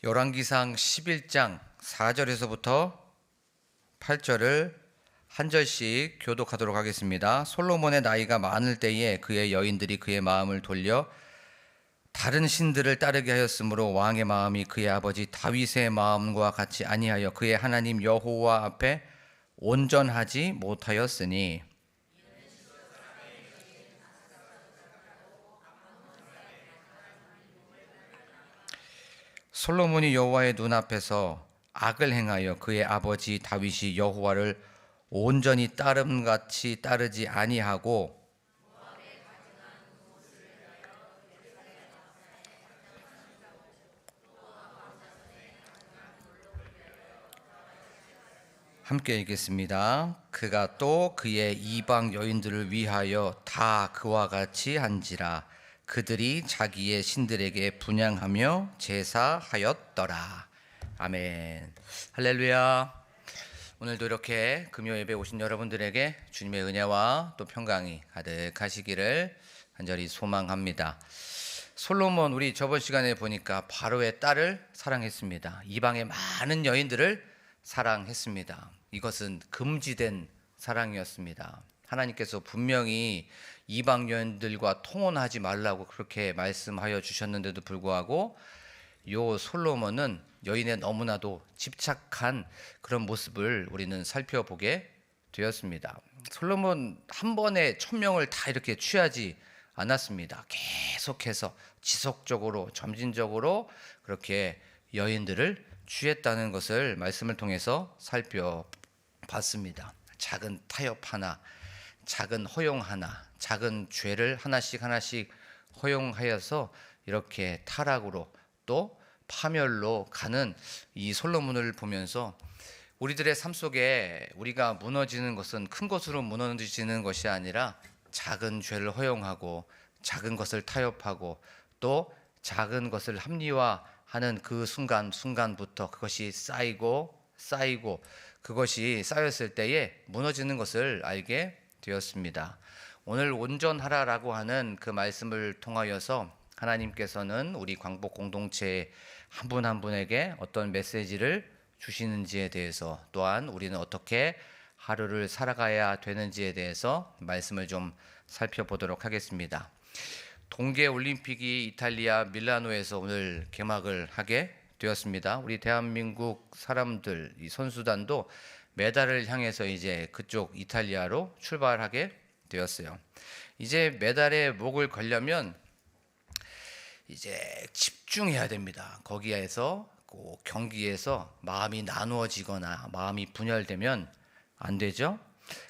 열왕기상 11장 4절에서부터 8절을 한 절씩 교독하도록 하겠습니다. 솔로몬의 나이가 많을 때에 그의 여인들이 그의 마음을 돌려 다른 신들을 따르게 하였으므로 왕의 마음이 그의 아버지 다윗의 마음과 같이 아니하여 그의 하나님 여호와 앞에 온전하지 못하였으니 솔로몬이 여호와의 눈앞에서 악을 행하여 그의 아버지 다윗이 여호와를 온전히 따름같이 따르지 아니하고 함께 읽겠습니다. 그가 또 그의 이방 여인들을 위하여 다 그와 같이 한지라. 그들이 자기의 신들에게 분향하며 제사하였더라. 아멘. 할렐루야. 오늘도 이렇게 금요 예배 오신 여러분들에게 주님의 은혜와 또 평강이 가득하시기를 간절히 소망합니다. 솔로몬, 우리 저번 시간에 보니까 바로의 딸을 사랑했습니다. 이방의 많은 여인들을 사랑했습니다. 이것은 금지된 사랑이었습니다. 하나님께서 분명히 이방 여인들과 통혼하지 말라고 그렇게 말씀하여 주셨는데도 불구하고 요 솔로몬은 여인에 너무나도 집착한 그런 모습을 우리는 살펴보게 되었습니다. 솔로몬 한 번에 1000명을 다 이렇게 취하지 않았습니다. 계속해서 지속적으로 점진적으로 그렇게 여인들을 취했다는 것을 말씀을 통해서 살펴봤습니다. 작은 타협 하나, 작은 허용 하나, 작은 죄를 하나씩 허용하여서 이렇게 타락으로 또 파멸로 가는 이 솔로몬을 보면서 우리들의 삶 속에 우리가 무너지는 것은 큰 것으로 무너지는 것이 아니라 작은 죄를 허용하고 작은 것을 타협하고 또 작은 것을 합리화하는 그 순간부터 그것이 쌓이고 그것이 쌓였을 때에 무너지는 것을 알게 되었습니다. 오늘 온전하라라고 하는 그 말씀을 통하여서 하나님께서는 우리 광복 공동체 한 분 한 분에게 어떤 메시지를 주시는지에 대해서, 또한 우리는 어떻게 하루를 살아가야 되는지에 대해서 말씀을 좀 살펴보도록 하겠습니다. 동계올림픽이 이탈리아 밀라노에서 오늘 개막을 하게 되었습니다. 우리 대한민국 사람들, 이 선수단도 메달을 향해서 이제 그쪽 이탈리아로 출발하게 되었어요. 이제 메달에 목을 걸려면 이제 집중해야 됩니다. 거기에서 경기에서 마음이 나누어지거나 마음이 분열되면 안 되죠.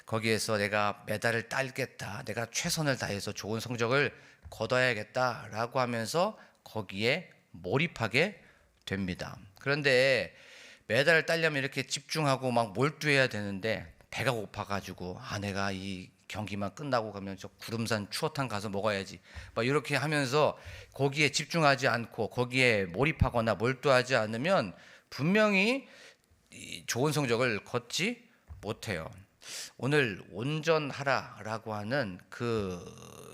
거기에서 내가 메달을 따겠다, 내가 최선을 다해서 좋은 성적을 거둬야겠다라고 하면서 거기에 몰입하게 됩니다. 그런데 메달을 따려면 이렇게 집중하고 막 몰두해야 되는데 배가 고파가지고 내가 이 경기만 끝나고 가면 저 구름산 추어탕 가서 먹어야지 막 이렇게 하면서 거기에 집중하지 않고 거기에 몰입하거나 몰두하지 않으면 분명히 좋은 성적을 거두지 못해요. 오늘 온전하라라고 하는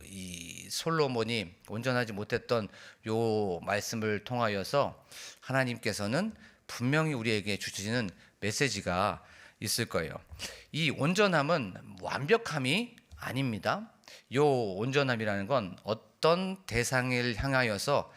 이 솔로몬이 온전하지 못했던 요 말씀을 통하여서 하나님께서는 분명히 우리에게 주시는 메시지가 있을 거예요. 이 온전함은 완벽함이 아닙니다. 요 온전함이라는 건 어떤 대상을 향하여서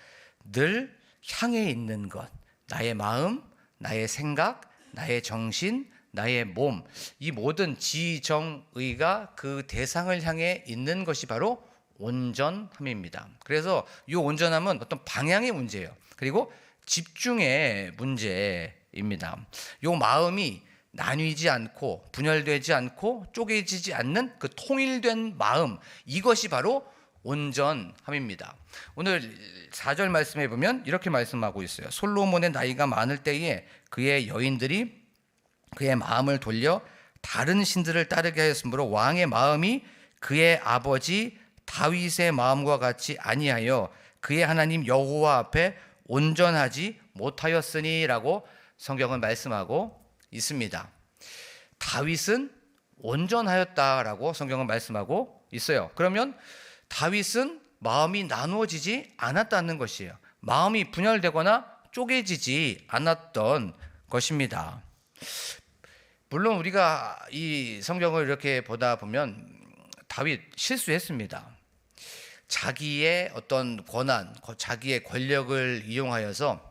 늘 향해 있는 것, 나의 마음, 나의 생각, 나의 정신, 나의 몸, 이 모든 지정의가 그 대상을 향해 있는 것이 바로 온전함입니다. 그래서 이 온전함은 어떤 방향의 문제예요. 그리고 집중의 문제입니다. 이 마음이 나뉘지 않고 분열되지 않고 쪼개지지 않는 그 통일된 마음, 이것이 바로 온전함입니다. 오늘 4절 말씀해 보면 이렇게 말씀하고 있어요. 솔로몬의 나이가 많을 때에 그의 여인들이 그의 마음을 돌려 다른 신들을 따르게 하였으므로 왕의 마음이 그의 아버지 다윗의 마음과 같이 아니하여 그의 하나님 여호와 앞에 온전하지 못하였으니라고 성경은 말씀하고 있습니다. 다윗은 온전하였다라고 성경은 말씀하고 있어요. 그러면 다윗은 마음이 나누어지지 않았다는 것이에요. 마음이 분열되거나 쪼개지지 않았던 것입니다. 물론 우리가 이 성경을 이렇게 보다 보면 다윗 실수했습니다. 자기의 어떤 권한, 자기의 권력을 이용하여서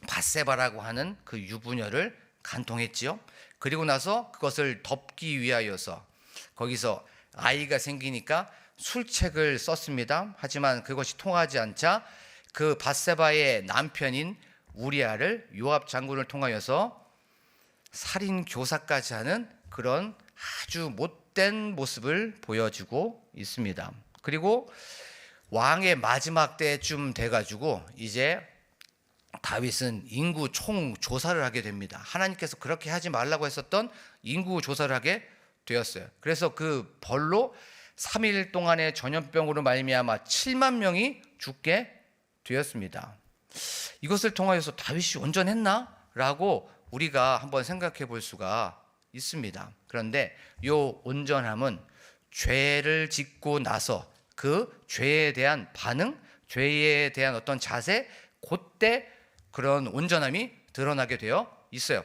밧세바라고 하는 그 유부녀를 간통했지요. 그리고 나서 그것을 덮기 위하여서 거기서 아이가 생기니까 술책을 썼습니다. 하지만 그것이 통하지 않자 그 밧세바의 남편인 우리아를 요압 장군을 통하여서 살인 교사까지 하는 그런 아주 못된 모습을 보여주고 있습니다. 그리고 왕의 마지막 때쯤 돼가지고 이제 다윗은 인구 총 조사를 하게 됩니다. 하나님께서 그렇게 하지 말라고 했었던 인구 조사를 하게 되었어요. 그래서 그 벌로 3일 동안의 전염병으로 말미암아 7만 명이 죽게 되었습니다. 이것을 통하여서 다윗이 온전했나? 라고 우리가 한번 생각해 볼 수가 있습니다. 그런데 이 온전함은 죄를 짓고 나서 그 죄에 대한 반응, 죄에 대한 어떤 자세, 그때 그런 온전함이 드러나게 되어 있어요.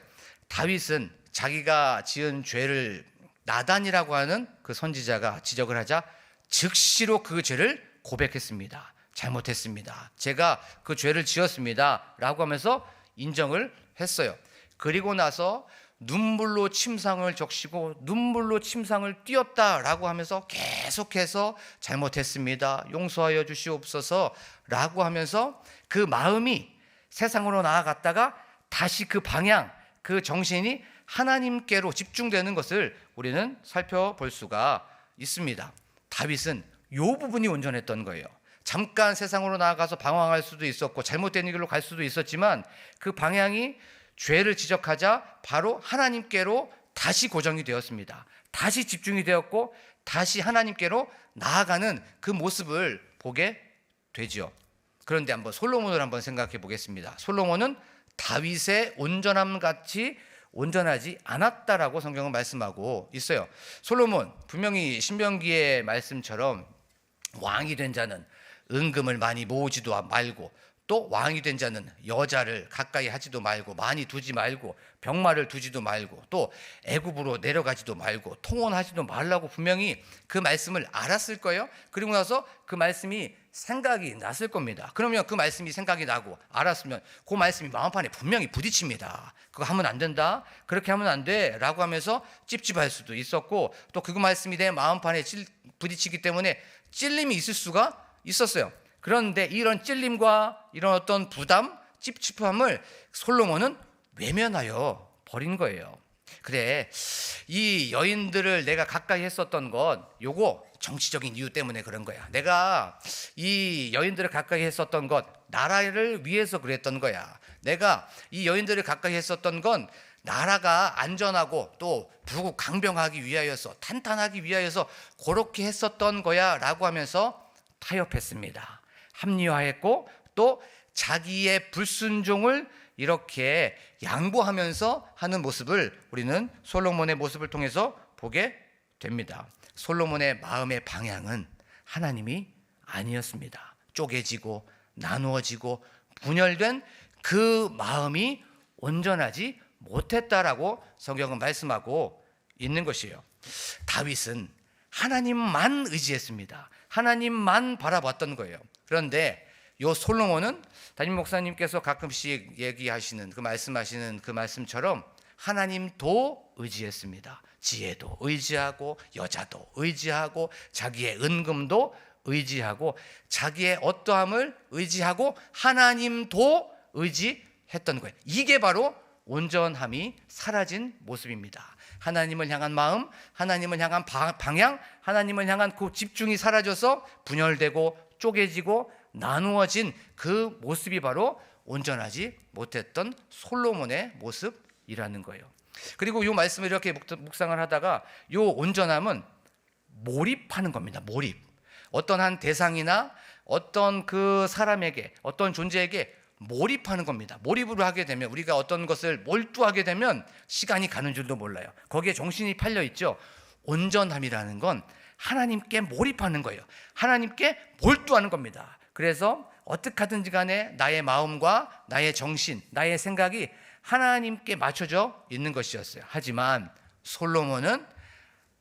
다윗은 자기가 지은 죄를 나단이라고 하는 그 선지자가 지적을 하자 즉시로 그 죄를 고백했습니다. 잘못했습니다. 제가 그 죄를 지었습니다. 라고 하면서 인정을 했어요. 그리고 나서 눈물로 침상을 적시고 눈물로 침상을 띄었다라고 하면서 계속해서 잘못했습니다. 용서하여 주시옵소서 라고 하면서 그 마음이 세상으로 나아갔다가 다시 그 방향, 그 정신이 하나님께로 집중되는 것을 우리는 살펴볼 수가 있습니다. 다윗은 이 부분이 온전했던 거예요. 잠깐 세상으로 나아가서 방황할 수도 있었고 잘못된 길로 갈 수도 있었지만 그 방향이 죄를 지적하자 바로 하나님께로 다시 고정이 되었습니다. 다시 집중이 되었고 다시 하나님께로 나아가는 그 모습을 보게 되죠. 그런데 한번 솔로몬을 한번 생각해 보겠습니다. 솔로몬은 다윗의 온전함 같이 온전하지 않았다라고 성경은 말씀하고 있어요. 솔로몬 분명히 신명기의 말씀처럼 왕이 된 자는 은금을 많이 모으지도 말고 또 왕이 된 자는 여자를 가까이 하지도 말고 많이 두지 말고 병마를 두지도 말고 또 애굽으로 내려가지도 말고 통혼하지도 말라고 분명히 그 말씀을 알았을 거예요. 그리고 나서 그 말씀이 생각이 났을 겁니다. 그러면 그 말씀이 생각이 나고 알았으면 그 말씀이 마음판에 분명히 부딪힙니다. 그거 하면 안 된다, 그렇게 하면 안 돼 라고 하면서 찝찝할 수도 있었고 또 그 말씀이 내 마음판에 부딪히기 때문에 찔림이 있을 수가 있었어요. 그런데 이런 찔림과 이런 어떤 부담, 찝찝함을 솔로몬은 외면하여 버린 거예요. 그래, 이 여인들을 내가 가까이 했었던 건 요거 정치적인 이유 때문에 그런 거야. 내가 이 여인들을 가까이 했었던 것 나라를 위해서 그랬던 거야. 내가 이 여인들을 가까이 했었던 건 나라가 안전하고 또 부국 강병하기 위하여서 탄탄하기 위하여서 그렇게 했었던 거야 라고 하면서 타협했습니다. 합리화했고 또 자기의 불순종을 이렇게 양보하면서 하는 모습을 우리는 솔로몬의 모습을 통해서 보게 됩니다. 솔로몬의 마음의 방향은 하나님이 아니었습니다. 쪼개지고 나누어지고 분열된 그 마음이 온전하지 못했다라고 성경은 말씀하고 있는 것이에요. 다윗은 하나님만 의지했습니다. 하나님만 바라봤던 거예요. 그런데 요 솔로몬은 담임 목사님께서 가끔씩 얘기하시는 그 말씀하시는 그 말씀처럼 하나님도 의지했습니다. 지혜도 의지하고 여자도 의지하고 자기의 은금도 의지하고 자기의 어떠함을 의지하고 하나님도 의지했던 거예요. 이게 바로 온전함이 사라진 모습입니다. 하나님을 향한 마음, 하나님을 향한 방향, 하나님을 향한 그 집중이 사라져서 분열되고 쪼개지고 나누어진 그 모습이 바로 온전하지 못했던 솔로몬의 모습이라는 거예요. 그리고 이 말씀을 이렇게 묵상을 하다가 이 온전함은 몰입하는 겁니다. 몰입. 어떤 한 대상이나 어떤 그 사람에게, 어떤 존재에게 몰입하는 겁니다. 몰입을 하게 되면, 우리가 어떤 것을 몰두하게 되면 시간이 가는 줄도 몰라요. 거기에 정신이 팔려 있죠. 온전함이라는 건 하나님께 몰입하는 거예요. 하나님께 몰두하는 겁니다. 그래서 어떻게 하든지 간에 나의 마음과 나의 정신, 나의 생각이 하나님께 맞춰져 있는 것이었어요. 하지만 솔로몬은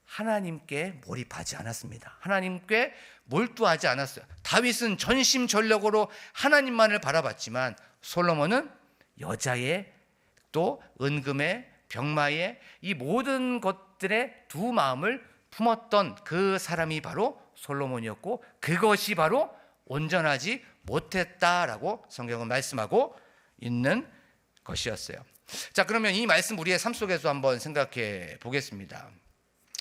하나님께 몰입하지 않았습니다. 하나님께 몰두하지 않았어요. 다윗은 전심전력으로 하나님만을 바라봤지만 솔로몬은 여자의 또 은금의 병마의 이 모든 것들의 두 마음을 품었던 그 사람이 바로 솔로몬이었고 그것이 바로 온전하지 못했다라고 성경은 말씀하고 있는 것이었어요. 자, 그러면 이 말씀 우리의 삶 속에서 한번 생각해 보겠습니다.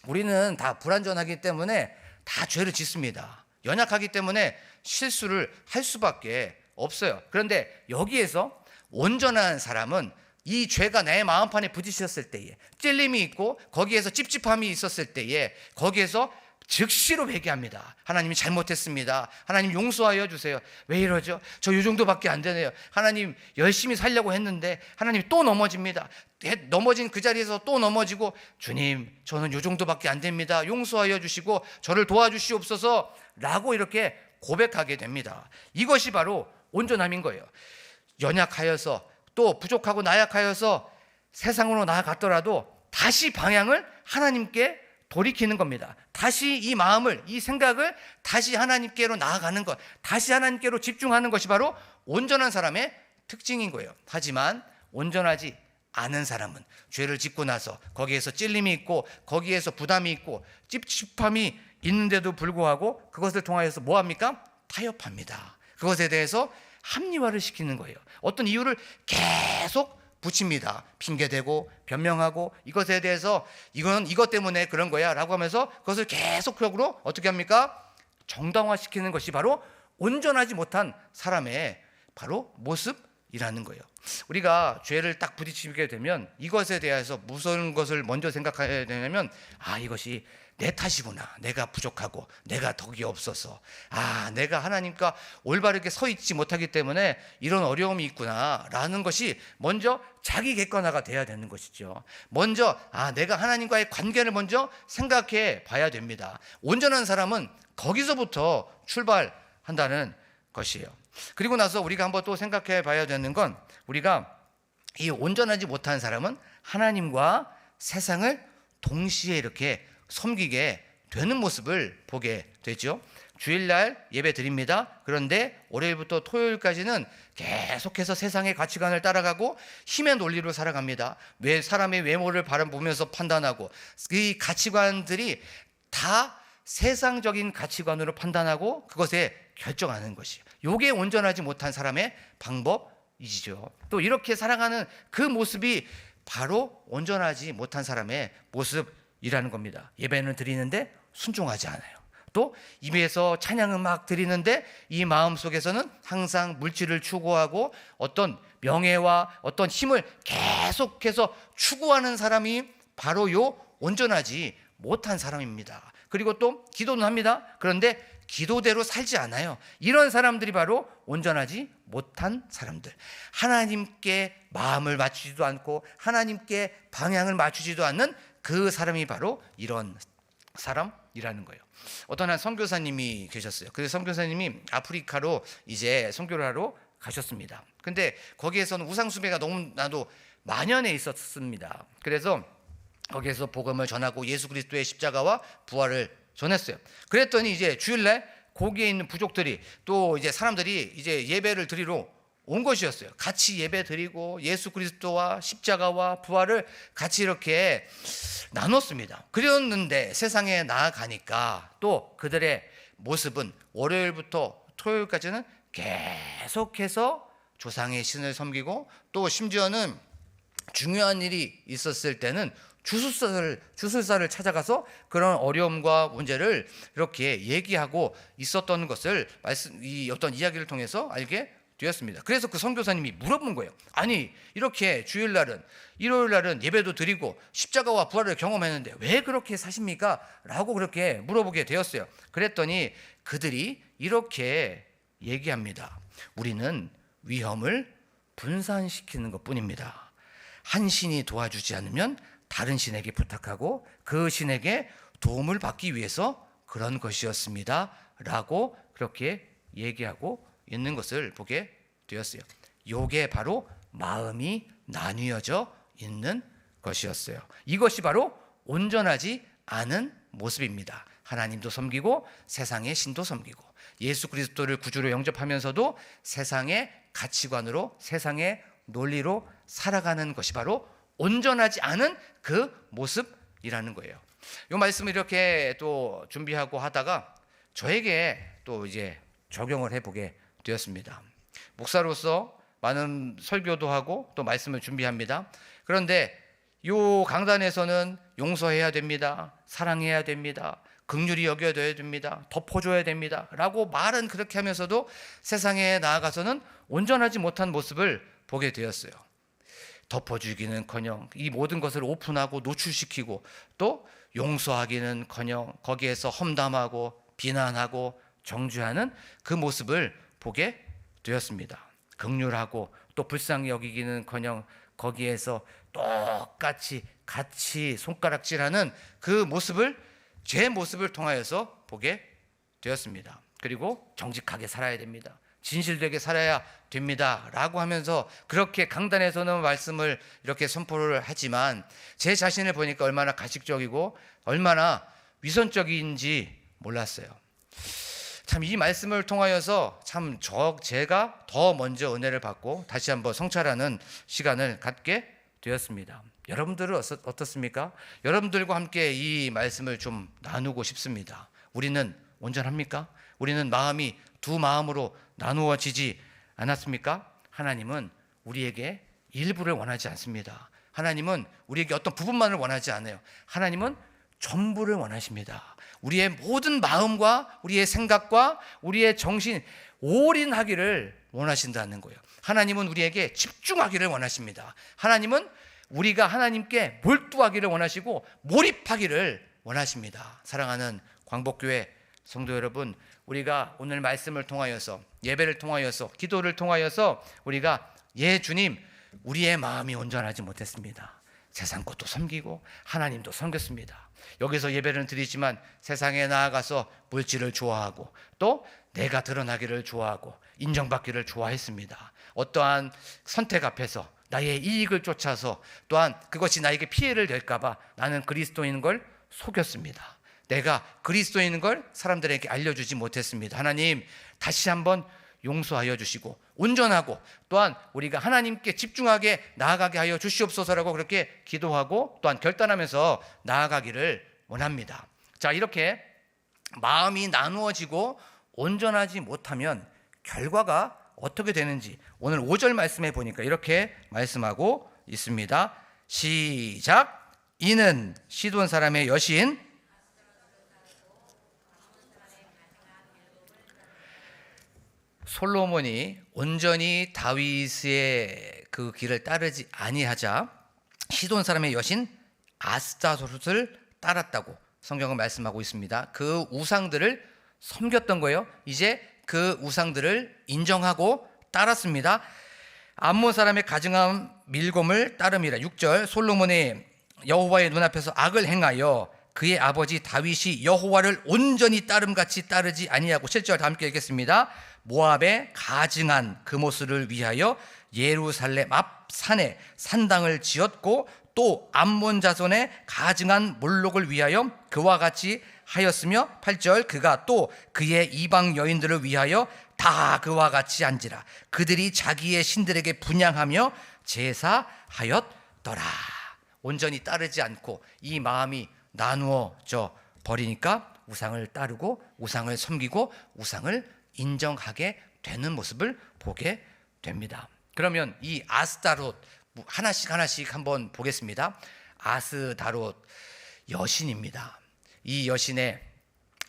우리는 다 불완전하기 때문에 다 죄를 짓습니다. 연약하기 때문에 실수를 할 수밖에 없어요. 그런데 여기에서 온전한 사람은 이 죄가 내 마음판에 부딪혔을 때에 찔림이 있고 거기에서 찝찝함이 있었을 때에 거기에서 즉시로 회개합니다. 하나님이 잘못했습니다. 하나님 용서하여 주세요. 왜 이러죠? 저 이 정도밖에 안 되네요. 하나님 열심히 살려고 했는데 하나님 또 넘어집니다. 넘어진 그 자리에서 또 넘어지고 주님 저는 이 정도밖에 안 됩니다. 용서하여 주시고 저를 도와주시옵소서 라고 이렇게 고백하게 됩니다. 이것이 바로 온전함인 거예요. 연약하여서 또 부족하고 나약하여서 세상으로 나아갔더라도 다시 방향을 하나님께 돌이키는 겁니다. 다시 이 마음을, 이 생각을 다시 하나님께로 나아가는 것, 다시 하나님께로 집중하는 것이 바로 온전한 사람의 특징인 거예요. 하지만 온전하지 않은 사람은 죄를 짓고 나서 거기에서 찔림이 있고 거기에서 부담이 있고 찝찝함이 있는데도 불구하고 그것을 통하여서 뭐합니까? 타협합니다. 그것에 대해서 합리화를 시키는 거예요. 어떤 이유를 계속 붙입니다. 핑계대고 변명하고 이것에 대해서 이건 이것 때문에 그런 거야 라고 하면서 그것을 계속적으로 어떻게 합니까? 정당화시키는 것이 바로 온전하지 못한 사람의 바로 모습이라는 거예요. 우리가 죄를 딱 부딪히게 되면 이것에 대해서 무슨 것을 먼저 생각해야 되냐면 이것이 내 탓이구나. 내가 부족하고 내가 덕이 없어서 내가 하나님과 올바르게 서 있지 못하기 때문에 이런 어려움이 있구나 라는 것이 먼저 자기 객관화가 돼야 되는 것이죠. 먼저 내가 하나님과의 관계를 먼저 생각해 봐야 됩니다. 온전한 사람은 거기서부터 출발한다는 것이에요. 그리고 나서 우리가 한번 또 생각해 봐야 되는 건 우리가 이 온전하지 못한 사람은 하나님과 세상을 동시에 이렇게 섬기게 되는 모습을 보게 되죠. 주일날 예배 드립니다. 그런데 월요일부터 토요일까지는 계속해서 세상의 가치관을 따라가고 힘의 논리로 살아갑니다. 왜 사람의 외모를 바라보면서 판단하고 이 가치관들이 다 세상적인 가치관으로 판단하고 그것에 결정하는 것이에요. 이게 온전하지 못한 사람의 방법이죠. 또 이렇게 살아가는 그 모습이 바로 온전하지 못한 사람의 모습이라는 겁니다. 예배는 드리는데 순종하지 않아요. 또 입에서 찬양은 막 드리는데 이 마음 속에서는 항상 물질을 추구하고 어떤 명예와 어떤 힘을 계속해서 추구하는 사람이 바로 요 온전하지 못한 사람입니다. 그리고 또 기도는 합니다. 그런데 기도대로 살지 않아요. 이런 사람들이 바로 온전하지 못한 사람들. 하나님께 마음을 맞추지도 않고 하나님께 방향을 맞추지도 않는 그 사람이 바로 이런 사람이라는 거예요. 어떤 한 선교사님이 계셨어요. 그 선교사님이 아프리카로 이제 선교를 하러 가셨습니다. 근데 거기에서는 우상숭배가 너무나도 만연해 있었습니다. 그래서 거기에서 복음을 전하고 예수 그리스도의 십자가와 부활을 전했어요. 그랬더니 이제 주일날 거기에 있는 부족들이 또 이제 사람들이 이제 예배를 드리러 온 것이었어요. 같이 예배 드리고 예수 그리스도와 십자가와 부활을 같이 이렇게 나눴습니다. 그랬는데 세상에 나아가니까 또 그들의 모습은 월요일부터 토요일까지는 계속해서 조상의 신을 섬기고 또 심지어는 중요한 일이 있었을 때는 주술사를 찾아가서 그런 어려움과 문제를 이렇게 얘기하고 있었던 것을 이 어떤 이야기를 통해서 알게 되었습니다. 그래서 그 선교사님이 물어본 거예요. 아니 이렇게 주일날은 일요일날은 예배도 드리고 십자가와 부활을 경험했는데 왜 그렇게 사십니까? 라고 그렇게 물어보게 되었어요. 그랬더니 그들이 이렇게 얘기합니다. 우리는 위험을 분산시키는 것뿐입니다. 한 신이 도와주지 않으면 다른 신에게 부탁하고 그 신에게 도움을 받기 위해서 그런 것이었습니다 라고 그렇게 얘기하고 있는 것을 보게 되었어요. 요게 바로 마음이 나뉘어져 있는 것이었어요. 이것이 바로 온전하지 않은 모습입니다. 하나님도 섬기고 세상의 신도 섬기고 예수 그리스도를 구주로 영접하면서도 세상의 가치관으로 세상의 논리로 살아가는 것이 바로 온전하지 않은 그 모습이라는 거예요. 이 말씀을 이렇게 또 준비하고 하다가 저에게 또 이제 적용을 해보게 되었습니다. 목사로서 많은 설교도 하고 또 말씀을 준비합니다. 그런데 이 강단에서는 용서해야 됩니다. 사랑해야 됩니다. 긍휼히 여겨야 됩니다. 덮어줘야 됩니다. 라고 말은 그렇게 하면서도 세상에 나아가서는 온전하지 못한 모습을 보게 되었어요. 덮어주기는커녕 이 모든 것을 오픈하고 노출시키고 또 용서하기는커녕 거기에서 험담하고 비난하고 정죄하는 그 모습을 보게 되었습니다. 긍휼하고 또 불쌍히 여기기는커녕 거기에서 똑같이 같이 손가락질하는 그 모습을 제 모습을 통하여서 보게 되었습니다. 그리고 정직하게 살아야 됩니다. 진실되게 살아야 됩니다. 라고 하면서 그렇게 강단에서는 말씀을 이렇게 선포를 하지만 제 자신을 보니까 얼마나 가식적이고 얼마나 위선적인지 몰랐어요. 참 이 말씀을 통하여서 참 제가 더 먼저 은혜를 받고 다시 한번 성찰하는 시간을 갖게 되었습니다. 여러분들은 어떻습니까? 여러분들과 함께 이 말씀을 좀 나누고 싶습니다. 우리는 온전합니까? 우리는 마음이 두 마음으로 나누어지지 않았습니까? 하나님은 우리에게 일부를 원하지 않습니다. 하나님은 우리에게 어떤 부분만을 원하지 않아요. 하나님은 전부를 원하십니다. 우리의 모든 마음과 우리의 생각과 우리의 정신 올인하기를 원하신다는 거예요. 하나님은 우리에게 집중하기를 원하십니다. 하나님은 우리가 하나님께 몰두하기를 원하시고 몰입하기를 원하십니다. 사랑하는 광복교회 성도 여러분, 우리가 오늘 말씀을 통하여서 예배를 통하여서 기도를 통하여서 우리가 주님, 우리의 마음이 온전하지 못했습니다. 세상 것도 섬기고 하나님도 섬겼습니다. 여기서 예배를 드리지만 세상에 나아가서 물질을 좋아하고 또 내가 드러나기를 좋아하고 인정받기를 좋아했습니다. 어떠한 선택 앞에서 나의 이익을 쫓아서 또한 그것이 나에게 피해를 될까 봐 나는 그리스도인 걸 속였습니다. 내가 그리스도인 걸 사람들에게 알려주지 못했습니다. 하나님, 다시 한번 용서하여 주시고 온전하고 또한 우리가 하나님께 집중하게 나아가게 하여 주시옵소서라고 그렇게 기도하고 또한 결단하면서 나아가기를 원합니다. 자, 이렇게 마음이 나누어지고 온전하지 못하면 결과가 어떻게 되는지 오늘 5절 말씀해 보니까 이렇게 말씀하고 있습니다. 시작. 이는 시돈 사람의 여신 솔로몬이 온전히 다윗의 그 길을 따르지 아니하자 시돈 사람의 여신 아스타롯을 따랐다고 성경은 말씀하고 있습니다. 그 우상들을 섬겼던 거예요. 이제 그 우상들을 인정하고 따랐습니다. 암몬 사람의 가증한 밀곰을 따름이라. 6절 솔로몬이 여호와의 눈앞에서 악을 행하여 그의 아버지 다윗이 여호와를 온전히 따름같이 따르지 아니하고 7절 다 함께 읽겠습니다. 모압의 가증한 그모스를 위하여 예루살렘 앞 산에 산당을 지었고 또 암몬 자손의 가증한 몰록을 위하여 그와 같이 하였으며 8절 그가 또 그의 이방 여인들을 위하여 다 그와 같이 한지라. 그들이 자기의 신들에게 분향하며 제사하였더라. 온전히 따르지 않고 이 마음이 나누어져 버리니까 우상을 따르고 우상을 섬기고 우상을 인정하게 되는 모습을 보게 됩니다. 그러면 이 아스타롯 하나씩 한번 보겠습니다. 아스타롯 여신입니다. 이 여신의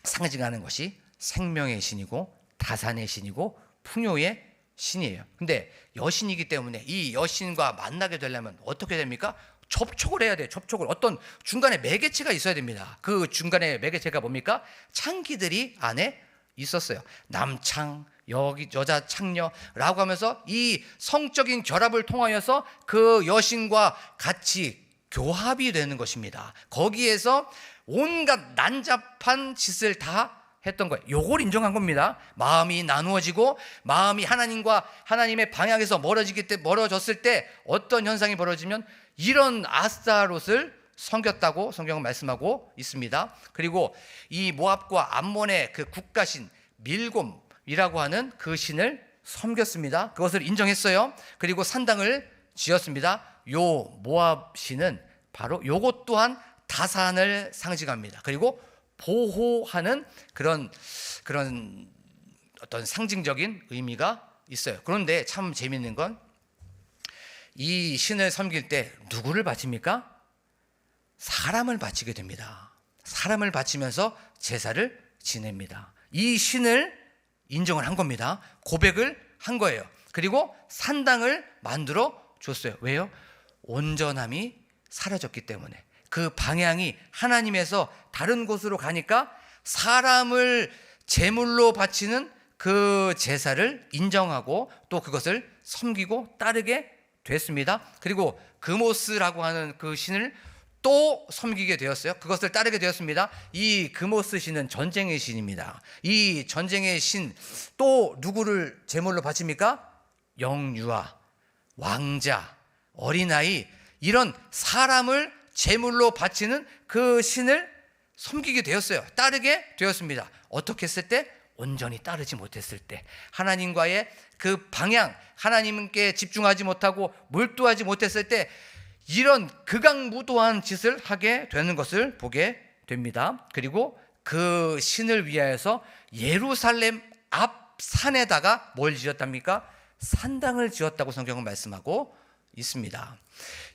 상징하는 것이 생명의 신이고 다산의 신이고 풍요의 신이에요. 근데 여신이기 때문에 이 여신과 만나게 되려면 어떻게 됩니까? 접촉을 해야 돼요. 접촉을. 어떤 중간에 매개체가 있어야 됩니다. 그 중간에 매개체가 뭡니까? 창기들이 안에 있었어요. 남창, 여자 창녀라고 하면서 이 성적인 결합을 통하여서 그 여신과 같이 교합이 되는 것입니다. 거기에서 온갖 난잡한 짓을 다 했던 거예요. 요걸 인정한 겁니다. 마음이 나누어지고 마음이 하나님과 하나님의 방향에서 멀어졌을 때 어떤 현상이 벌어지면 이런 아스타롯을 섬겼다고 성경은 말씀하고 있습니다. 그리고 이 모압과 암몬의 그 국가신 밀곰이라고 하는 그 신을 섬겼습니다. 그것을 인정했어요. 그리고 산당을 지었습니다. 요 모압 신은 바로 요것 또한 다산을 상징합니다. 그리고 보호하는 그런 어떤 상징적인 의미가 있어요. 그런데 참 재밌는 건 이 신을 섬길 때 누구를 바칩니까? 사람을 바치게 됩니다. 사람을 바치면서 제사를 지냅니다. 이 신을 인정을 한 겁니다. 고백을 한 거예요. 그리고 산당을 만들어 줬어요. 왜요? 온전함이 사라졌기 때문에. 그 방향이 하나님에서 다른 곳으로 가니까 사람을 제물로 바치는 그 제사를 인정하고 또 그것을 섬기고 따르게 됐습니다. 그리고 그모스라고 하는 그 신을 또 섬기게 되었어요. 그것을 따르게 되었습니다. 이 그모스 신은 전쟁의 신입니다. 이 전쟁의 신 또 누구를 제물로 바칩니까? 영유아, 왕자, 어린아이, 이런 사람을 제물로 바치는 그 신을 섬기게 되었어요. 따르게 되었습니다. 어떻게 했을 때? 온전히 따르지 못했을 때, 하나님과의 그 방향, 하나님께 집중하지 못하고 몰두하지 못했을 때 이런 극악무도한 짓을 하게 되는 것을 보게 됩니다. 그리고 그 신을 위하여서 예루살렘 앞 산에다가 뭘 지었답니까? 산당을 지었다고 성경은 말씀하고 있습니다.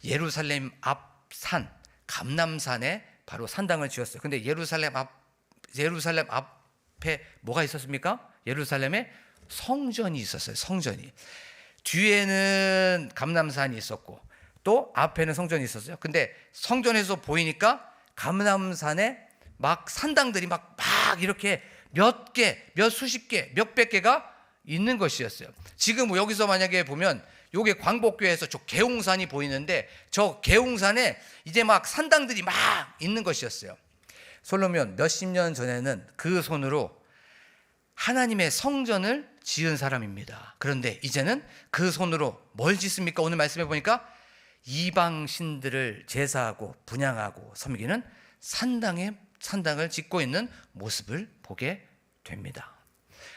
예루살렘 앞 산, 감람산에 바로 산당을 지었어요. 근데 예루살렘 앞에 뭐가 있었습니까? 예루살렘에 성전이 있었어요. 성전이. 뒤에는 감람산이 있었고 또 앞에는 성전이 있었어요. 근데 성전에서 보이니까 감람산에 막 산당들이 막 이렇게 몇 개, 몇 수십 개, 몇백 개가 있는 것이었어요. 지금 여기서 만약에 보면 요게 광복교에서 저 계웅산이 보이는데 저 계웅산에 이제 막 산당들이 막 있는 것이었어요. 솔로몬 몇십 년 전에는 그 손으로 하나님의 성전을 지은 사람입니다. 그런데 이제는 그 손으로 뭘 짓습니까? 오늘 말씀해 보니까 이방 신들을 제사하고 분향하고 섬기는 산당을 짓고 있는 모습을 보게 됩니다.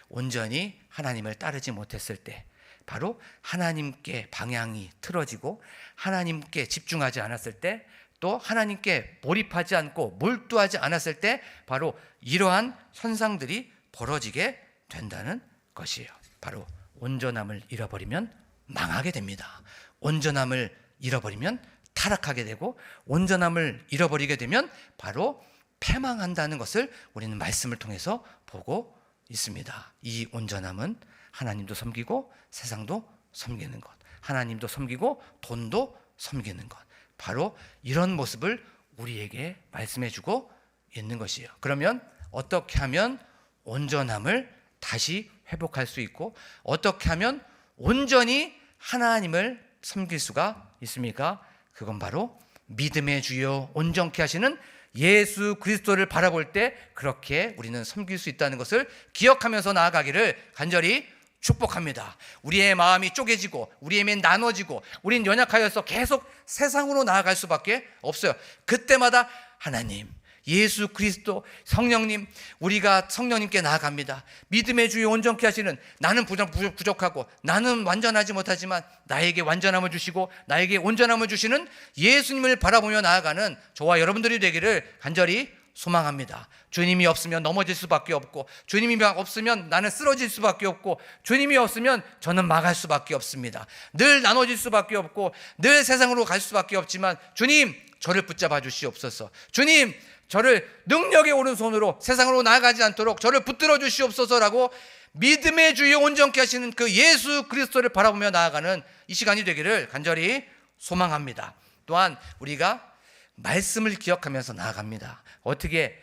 온전히 하나님을 따르지 못했을 때, 바로 하나님께 방향이 틀어지고 하나님께 집중하지 않았을 때, 또 하나님께 몰입하지 않고 몰두하지 않았을 때 바로 이러한 현상들이 벌어지게 된다는 것이에요. 바로 온전함을 잃어버리면 망하게 됩니다. 온전함을 잃어버리면 타락하게 되고, 온전함을 잃어버리게 되면 바로 패망한다는 것을 우리는 말씀을 통해서 보고 있습니다. 이 온전함은 하나님도 섬기고 세상도 섬기는 것, 하나님도 섬기고 돈도 섬기는 것, 바로 이런 모습을 우리에게 말씀해 주고 있는 것이에요. 그러면 어떻게 하면 온전함을 다시 회복할 수 있고 어떻게 하면 온전히 하나님을 섬길 수가 있습니까? 그건 바로 믿음의 주요 온전케 하시는 예수 그리스도를 바라볼 때 그렇게 우리는 섬길 수 있다는 것을 기억하면서 나아가기를 간절히 축복합니다. 우리의 마음이 쪼개지고 우리의 마음이 나눠지고 우린 연약하여서 계속 세상으로 나아갈 수밖에 없어요. 그때마다 하나님, 예수 그리스도, 성령님, 우리가 성령님께 나아갑니다. 믿음의 주여 온전케 하시는, 나는 부족하고 나는 완전하지 못하지만 나에게 완전함을 주시고 나에게 온전함을 주시는 예수님을 바라보며 나아가는 저와 여러분들이 되기를 간절히 소망합니다. 주님이 없으면 넘어질 수밖에 없고, 주님이 없으면 나는 쓰러질 수밖에 없고, 주님이 없으면 저는 망할 수밖에 없습니다. 늘 나눠질 수밖에 없고 늘 세상으로 갈 수밖에 없지만 주님, 저를 붙잡아 주시옵소서. 주님, 저를 능력의 오른손으로 세상으로 나아가지 않도록 저를 붙들어 주시옵소서라고 믿음의 주여 온전케 하시는 그 예수 그리스도를 바라보며 나아가는 이 시간이 되기를 간절히 소망합니다. 또한 우리가 말씀을 기억하면서 나아갑니다. 어떻게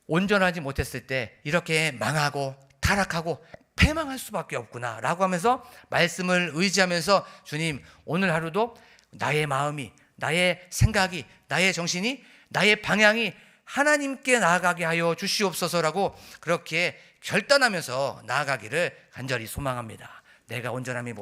온전하지 못했을 때 이렇게 망하고 타락하고 패망할 수밖에 없구나 라고 하면서 말씀을 의지하면서 주님, 오늘 하루도 나의 마음이, 나의 생각이, 나의 정신이, 나의 방향이 하나님께 나아가게 하여 주시옵소서라고 그렇게 결단하면서 나아가기를 간절히 소망합니다. 내가 온전함이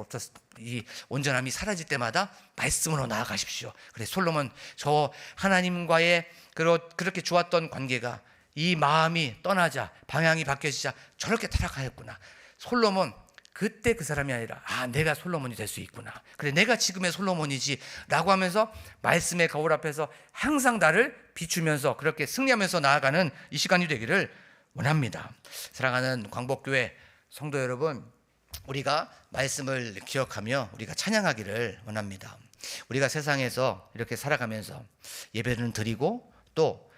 사라질 때마다 말씀으로 나아가십시오. 그래 솔로몬 저 하나님과의 그렇게 좋았던 관계가 이 마음이 떠나자 방향이 바뀌어지자 저렇게 타락하였구나. 솔로몬 그때 그 사람이 아니라 내가 솔로몬이 될 수 있구나. 그래 내가 지금의 솔로몬이지 라고 하면서 말씀의 거울 앞에서 항상 나를 비추면서 그렇게 승리하면서 나아가는 이 시간이 되기를 원합니다. 사랑하는 광복교회 성도 여러분, 우리가 말씀을 기억하며 우리가 찬양하기를 원합니다. 우리가 세상에서 이렇게 살아가면서 예배는 드리고 또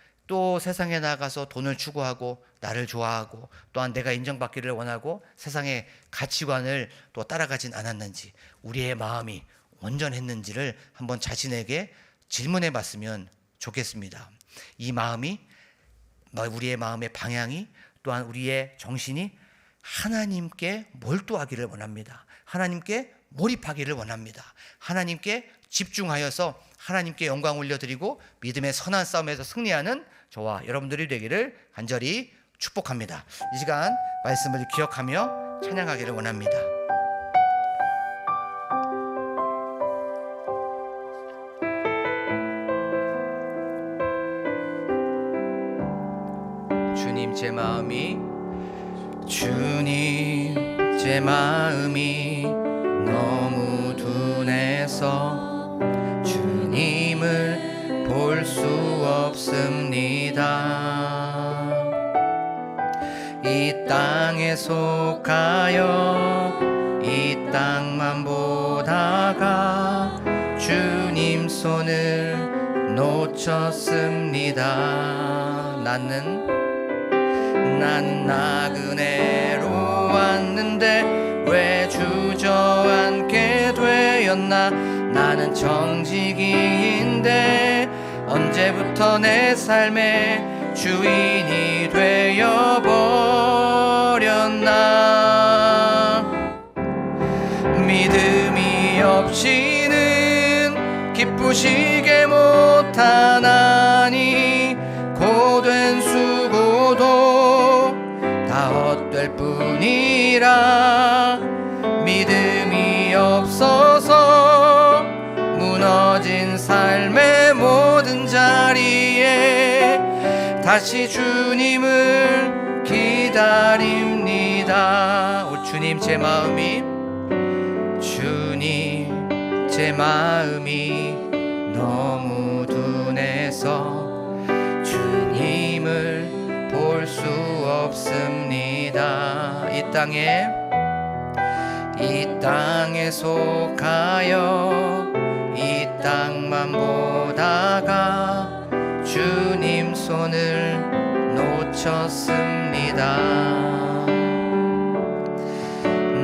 세상에 나가서 돈을 추구하고 나를 좋아하고 또한 내가 인정받기를 원하고 세상의 가치관을 또 따라가진 않았는지, 우리의 마음이 온전했는지를 한번 자신에게 질문해 봤으면 좋겠습니다. 이 마음이, 우리의 마음의 방향이, 또한 우리의 정신이 하나님께 몰두하기를 원합니다. 하나님께 몰입하기를 원합니다. 하나님께 집중하여서 하나님께 영광 올려드리고 믿음의 선한 싸움에서 승리하는 저와 여러분들이 되기를 간절히 축복합니다. 이 시간 말씀을 기억하며 찬양하기를 원합니다. 주님 제 마음이 너무 둔해서 주님을 볼 수 없습니다. 이 땅에 속하여 이 땅만 보다가 주님 손을 놓쳤습니다. 나는 나그네로 왔는데 왜 주저앉게 되었나. 나는 정직이인데 언제부터 내 삶의 주인이 되어버렸나. 믿음이 없이는 기쁘시게 못하나니 고된 수고도 다 헛될 뿐이라. 믿음이 없어서 무너진 삶의 모든 자리에 다시 주님을 기다립니다. 오 주님 제 마음이 너무 둔해서 주님을 볼 수 없습니다. 이 땅에 속하여 이 땅만 보다가 주님 손을 놓쳤습니다.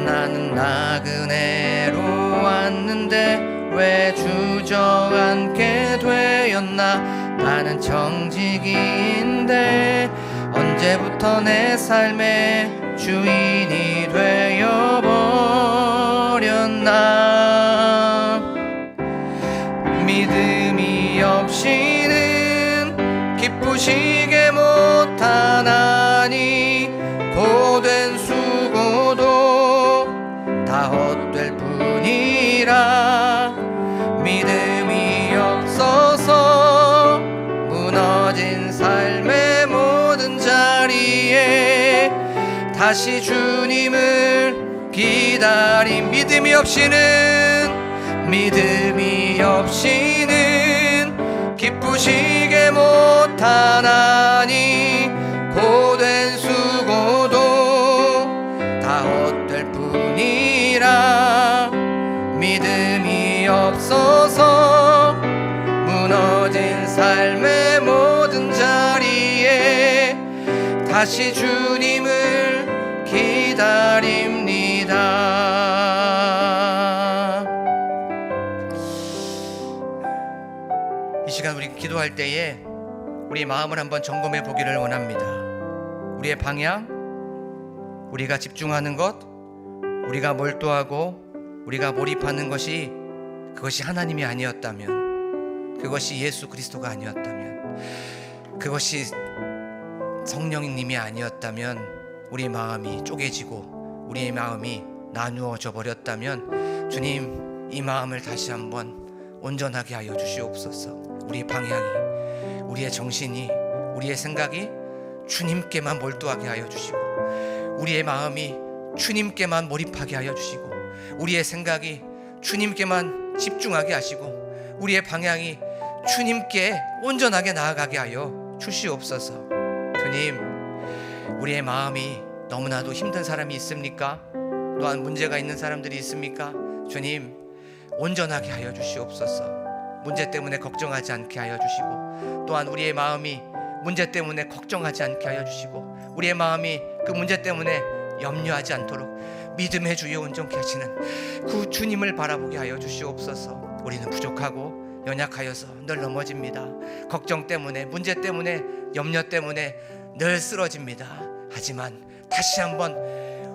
나는 나그네로 왔는데 왜 주저앉게 되었나. 나는 정직인데 언제부터 내 삶의 주인이 되어버렸나. 믿음이 없이는 기쁘시게 못하나니 고된 수고도 다 헛될 뿐이라. 믿음이 없어서 무너진 삶의 모든 자리에 다시 주님을 기다린. 믿음이 없이는 기쁘시게 못하나니 고된 수고도 다 헛될 뿐이라. 믿음이 없어서 무너진 삶의 모든 자리에 다시 주님을 기다립니다. 이 시간 우리 기도할 때에 우리 마음을 한번 점검해 보기를 원합니다. 우리의 방향, 우리가 집중하는 것, 우리가 몰두하고 우리가 몰입하는 것이 그것이 하나님이 아니었다면, 그것이 예수 그리스도가 아니었다면 그것이 성령님이 아니었다면 우리 마음이 쪼개지고 우리의 마음이 나누어져 버렸다면 주님, 이 마음을 다시 한번 온전하게 하여 주시옵소서. 우리의 방향이, 우리의 정신이, 우리의 생각이 주님께만 몰두하게 하여 주시고, 우리의 마음이 주님께만 몰입하게 하여 주시고, 우리의 생각이 주님께만 집중하게 하시고, 우리의 방향이 주님께 온전하게 나아가게 하여 주시옵소서. 주님, 우리의 마음이 너무나도 힘든 사람이 있습니까? 또한 문제가 있는 사람들이 있습니까? 주님, 온전하게 하여 주시옵소서. 문제 때문에 걱정하지 않게 하여 주시고, 또한 우리의 마음이 문제 때문에 걱정하지 않게 하여 주시고, 우리의 마음이 그 문제 때문에 염려하지 않도록 믿음의 주에 온전케 하시는 그 주님을 바라보게 하여 주시옵소서. 우리는 부족하고 연약하여서 늘 넘어집니다. 걱정 때문에, 문제 때문에, 염려 때문에 늘 쓰러집니다. 하지만 다시 한번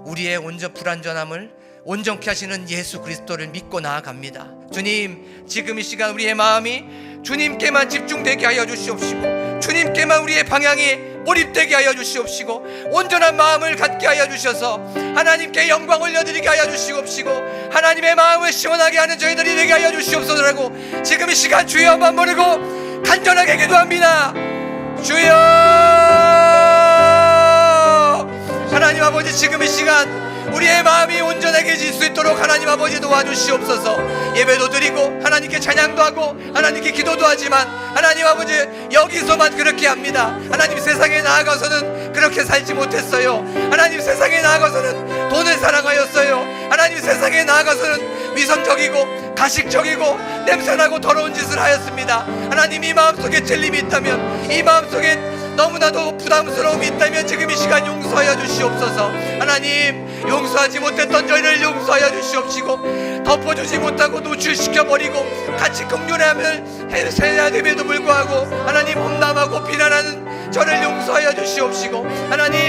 우리의 불완전함을 온전케 하시는 예수 그리스도를 믿고 나아갑니다. 주님, 지금 이 시간 우리의 마음이 주님께만 집중되게 하여 주시옵시고, 주님께만 우리의 방향이 몰입되게 하여 주시옵시고, 온전한 마음을 갖게 하여 주셔서 하나님께 영광 올려드리게 하여 주시옵시고, 하나님의 마음을 시원하게 하는 저희들이 되게 하여 주시옵소서라고 지금 이 시간 주여 한번 부르고 간절하게 기도합니다. 주여, 하나님 아버지, 지금 이 시간 우리의 마음이 온전해질 수 있도록 하나님 아버지 도와주시옵소서. 예배도 드리고 하나님께 찬양도 하고 하나님께 기도도 하지만 하나님 아버지, 여기서만 그렇게 합니다. 하나님, 세상에 나아가서는 그렇게 살지 못했어요. 하나님, 세상에 나아가서는 돈을 사랑하였어요. 하나님, 세상에 나아가서는 위선적이고 가식적이고 냄새나고 더러운 짓을 하였습니다. 하나님, 이 마음속에 찔림이 있다면, 이 마음속에 너무나도 부담스러움이 있다면 지금 이 시간 용서하여 주시옵소서. 하나님, 용서하지 못했던 저희를 용서하여 주시옵시고, 덮어주지 못하고 노출시켜버리고 같이 긍휼함을 해야 됨에도 불구하고 하나님, 험담하고 비난하는 저를 용서하여 주시옵시고, 하나님,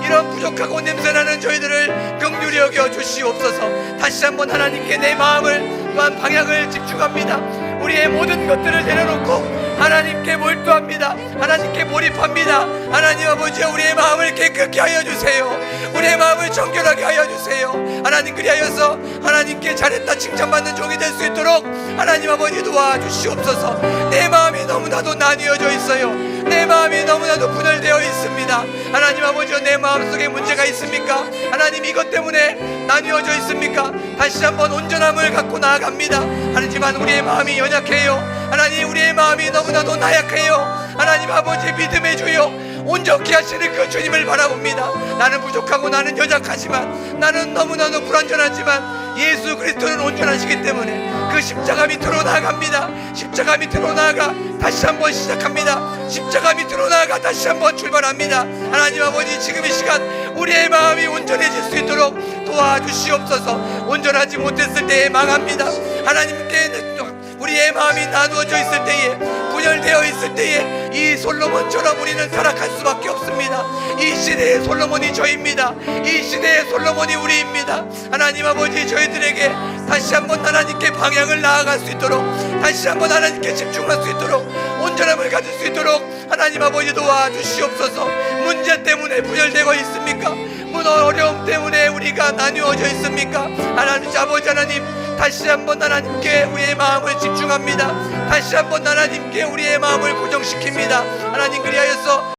이런 부족하고 냄새나는 저희들을 긍휼히 여겨 주시옵소서. 다시 한번 하나님께 내 마음을, 또한 방향을 집중합니다. 우리의 모든 것들을 내려놓고 하나님께 몰두합니다. 하나님께 몰입합니다. 하나님 아버지, 우리의 마음을 깨끗게 하여 주세요. 우리의 마음을 정결하게 하여 주세요. 하나님, 그리하여서 하나님께 잘했다 칭찬받는 종이 될 수 있도록 하나님 아버지 도와주시옵소서. 내 마음이 너무나도 나뉘어져 있어요. 내 마음이 너무나도 분열되어 있습니다. 하나님 아버지, 내 마음속에 문제가 있습니까? 하나님, 이것 때문에 나뉘어져 있습니까? 다시 한번 온전함을 갖고 나아갑니다. 하지만 우리의 마음이 연약해요. 하나님, 우리의 마음이 너무나도 나약해요. 하나님 아버지, 믿음의 주여, 온전케 하시는 그 주님을 바라봅니다. 나는 부족하고 나는 연약하지만, 나는 너무나도 불완전하지만 예수 그리스도는 온전하시기 때문에 그 십자가 밑으로 나아갑니다. 십자가 밑으로 나아가 다시 한번 시작합니다. 십자가 밑으로 나아가 다시 한번 출발합니다. 하나님 아버지, 지금 이 시간 우리의 마음이 온전해질 수 있도록 도와주시옵소서. 온전하지 못했을 때에 망합니다. 하나님께 우리의 마음이 나누어져 있을 때에, 분열되어 있을 때에 이 솔로몬처럼 우리는 타락할 수밖에 없습니다. 이 시대의 솔로몬이 저입니다. 이 시대의 솔로몬이 우리입니다. 하나님 아버지, 저희들에게 다시 한번 하나님께 방향을 나아갈 수 있도록, 다시 한번 하나님께 집중할 수 있도록, 온전함을 가질 수 있도록 하나님 아버지 도와주시옵소서. 문제 때문에 분열되고 있습니까? 어려움 때문에 우리가 나뉘어져 있습니까? 하나님 아버지, 하나님, 다시 한번 하나님께 우리의 마음을 집중합니다. 다시 한번 하나님께 우리의 마음을 고정시킵니다. 하나님, 그리하여서